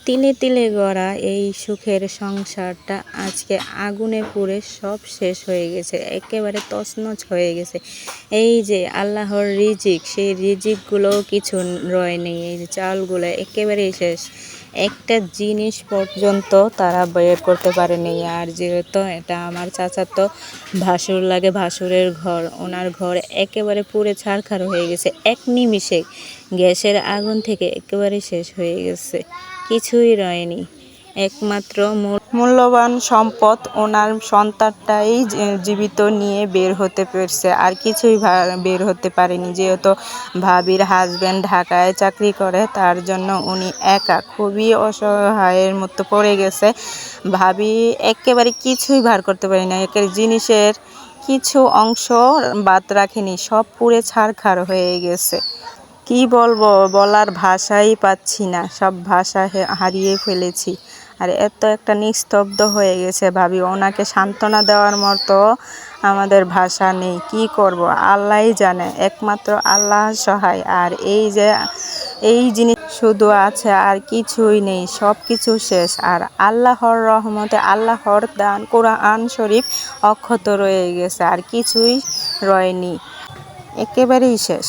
তিলে তিলে গড়া এই সুখের সংসারটা আজকে আগুনে পুড়ে সব শেষ হয়ে গেছে, একেবারে তছনছ হয়ে গেছে। এই যে আল্লাহর রিজিক, সেই রিজিকগুলোও কিছু রয়নি। এই যে চালগুলো একেবারেই শেষ, একটা জিনিস পর্যন্ত তারা বের করতে পারেনি। আর যেহেতু এটা আমার চাচাতো ভাসুর লাগে, ভাসুরের ঘর, ওনার ঘর একেবারে পুড়ে ছারখার হয়ে গেছে এক নিমিষে। গ্যাসের আগুন থেকে একেবারে শেষ হয়ে গেছে, কিছুই রয়নি। একমাত্র মূল্যবান সম্পদ ওনার সন্তানটাই জীবিত নিয়ে বের হতে পেরেছে, আর কিছুই বের হতে পারেনি। যেহেতু ভাবির হাজব্যান্ড ঢাকায় চাকরি করে, তার জন্য উনি একা খুবই অসহায়ের মতো পড়ে গেছে। ভাবি একেবারে কিছুই বার করতে পারেনি, একের জিনিসের কিছু অংশ বাদ রাখেনি, সব পুড়ে ছারখার হয়ে গেছে। কি বলবো, বলার ভাষাই পাচ্ছি না, সব ভাষা হারিয়ে ফেলেছি। আর এত একটা নিস্তব্ধ হয়ে গেছে ভাবি, ওনাকে সান্ত্বনা দেওয়ার মতো আমাদের ভাষা নেই। কি করব আল্লাহই জানে, একমাত্র আল্লাহ সহায়। আর এই জিনিস শুধু আছে, আর কিছুই নেই, সব কিছু শেষ। আর আল্লাহর রহমতে, আল্লাহর দান কোরআন শরীফ অক্ষত রয়ে গেছে, আর কিছুই রয়নি, একেবারেই শেষ।